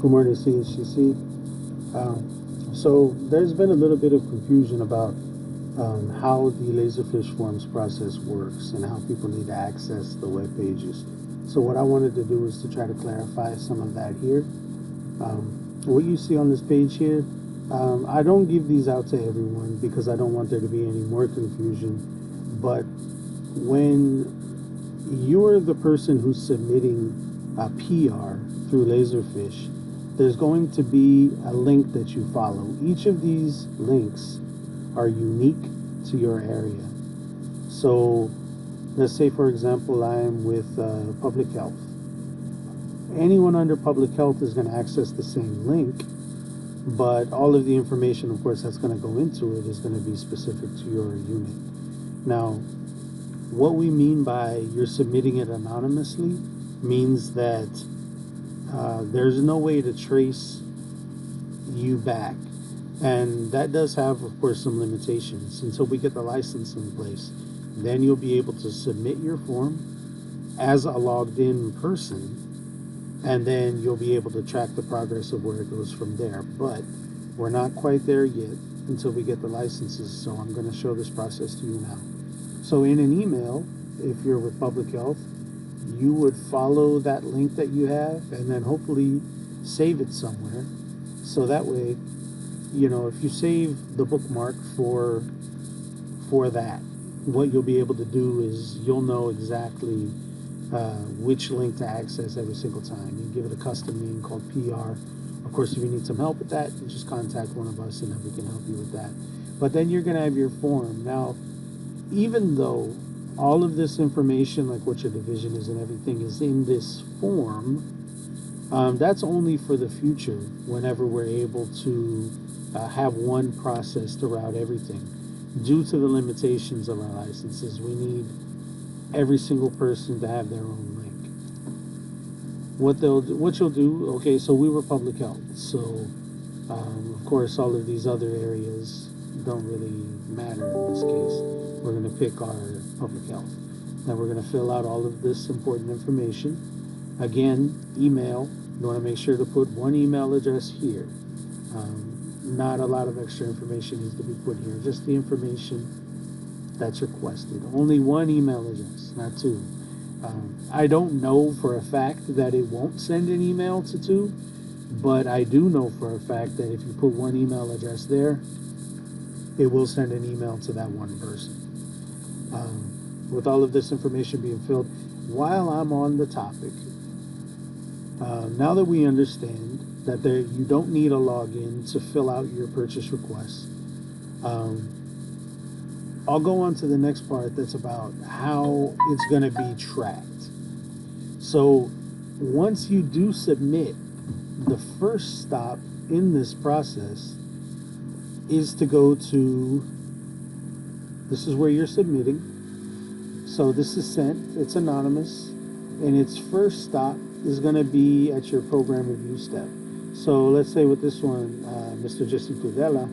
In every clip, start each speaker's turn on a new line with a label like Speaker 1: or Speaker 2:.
Speaker 1: Good morning, CHCC. So there's been a little bit of confusion about how the Laserfiche Forms process works and how people need to access the web pages. So what I wanted to do is to try to clarify some of that here. What you see on this page here, I don't give these out to everyone because I don't want there to be any more confusion. But when you're the person who's submitting a PR through Laserfiche, there's going to be a link that you follow. Each of these links are unique to your area. So let's say, for example, I'm with public health. Anyone under public health is going to access the same link, but all of the information, of course, that's going to go into it is going to be specific to your unit. Now, what we mean by you're submitting it anonymously means that there's no way to trace you back. And that does have, of course, some limitations until we get the license in place. Then you'll be able to submit your form as a logged in person, and then you'll be able to track the progress of where it goes from there. But we're not quite there yet until we get the licenses, so I'm going to show this process to you now. So in an email, if you're with public health, you would follow that link that you have and then hopefully save it somewhere. So that way, if you save the bookmark for that, what you'll be able to do is you'll know exactly which link to access every single time. You give it a custom name called PR. Of course, if you need some help with that, you just contact one of us and then we can help you with that. But then you're going to have your form. Now, even though all of this information, like what your division is and everything, is in this form, that's only for the future whenever we're able to have one process to route everything. Due to the limitations of our licenses, we need every single person to have their own link. What you'll do, okay, so we were public health, so of course all of these other areas don't really matter in this case. We're going to pick our public health. Now we're going to fill out all of this important information. Again, email. You want to make sure to put one email address here. Not a lot of extra information needs to be put here. Just the information that's requested. Only one email address, not two. I don't know for a fact that it won't send an email to two, but I do know for a fact that if you put one email address there, it will send an email to that one person. With all of this information being filled, while I'm on the topic, now that we understand that you don't need a login to fill out your purchase request, I'll go on to the next part that's about how it's going to be tracked. So once you do submit, the first stop in this process is to go to, this is where you're submitting. So this is sent, it's anonymous, and its first stop is going to be at your program review step. So let's say with this one, Mr. Jesse Tudela,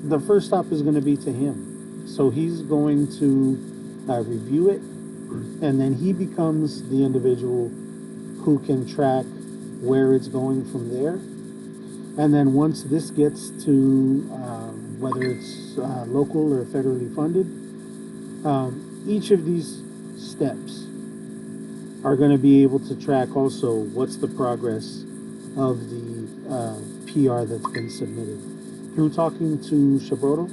Speaker 1: the first stop is going to be to him. So he's going to review it, and then he becomes the individual who can track where it's going from there. And then once this gets to whether it's local or federally funded, each of these steps are going to be able to track also what's the progress of the PR that's been submitted. Through talking to Shabroto,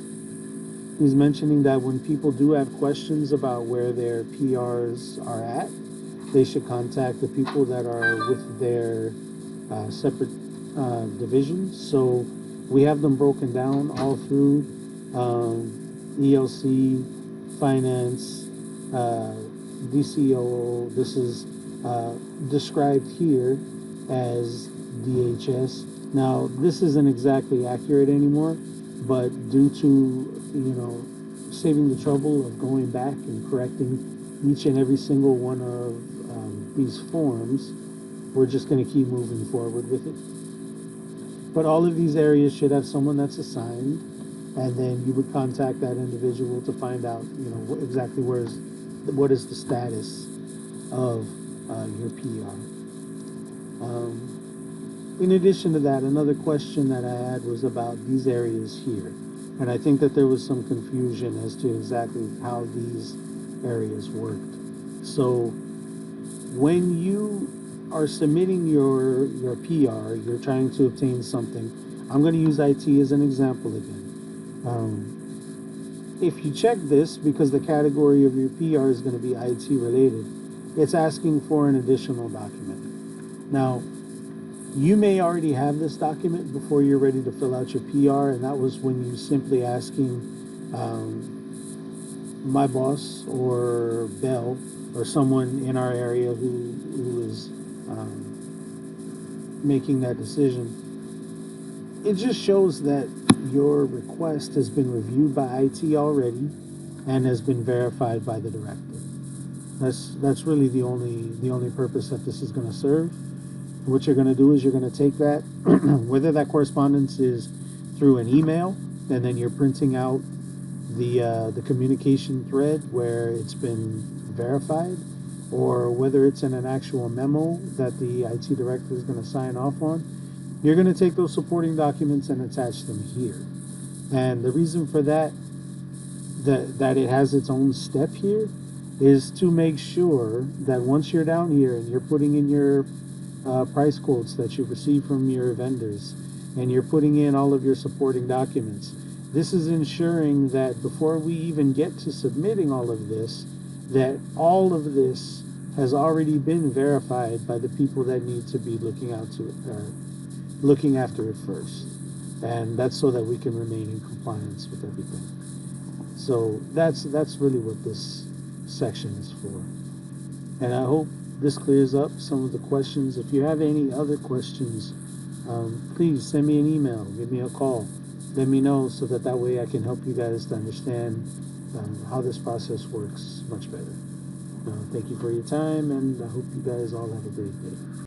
Speaker 1: he's mentioning that when people do have questions about where their PRs are at, they should contact the people that are with their separate divisions. So we have them broken down all through ELC, finance, DCO. This is described here as DHS. Now, this isn't exactly accurate anymore, but due to, saving the trouble of going back and correcting each and every single one of these forms, we're just going to keep moving forward with it. But all of these areas should have someone that's assigned, and then you would contact that individual to find out, exactly what is the status of your PR. in addition to that, another question that I had was about these areas here. And I think that there was some confusion as to exactly how these areas worked. So when you are submitting your PR, you're trying to obtain something. I'm going to use IT as an example again. If you check this, because the category of your PR is going to be IT related, it's asking for an additional document. Now, you may already have this document before you're ready to fill out your PR, and that was when you simply asking my boss or Bell or someone in our area who is making that decision. It just shows that your request has been reviewed by IT already and has been verified by the director. That's really the only purpose that this is going to serve. What you're going to do is you're going to take that, whether that correspondence is through an email, and then you're printing out the communication thread where it's been verified, or whether it's in an actual memo that the IT director is going to sign off on. You're going to take those supporting documents and attach them here. And the reason for that it has its own step here is to make sure that once you're down here and you're putting in your price quotes that you receive from your vendors and you're putting in all of your supporting documents, this is ensuring that before we even get to submitting all of this, that all of this has already been verified by the people that need to be looking after it first. And that's so that we can remain in compliance with everything. So that's really what this section is for. And I hope this clears up some of the questions. If you have any other questions, please send me an email, give me a call, let me know, so that way I can help you guys to understand how this process works much better. Thank you for your time, and I hope you guys all have a great day.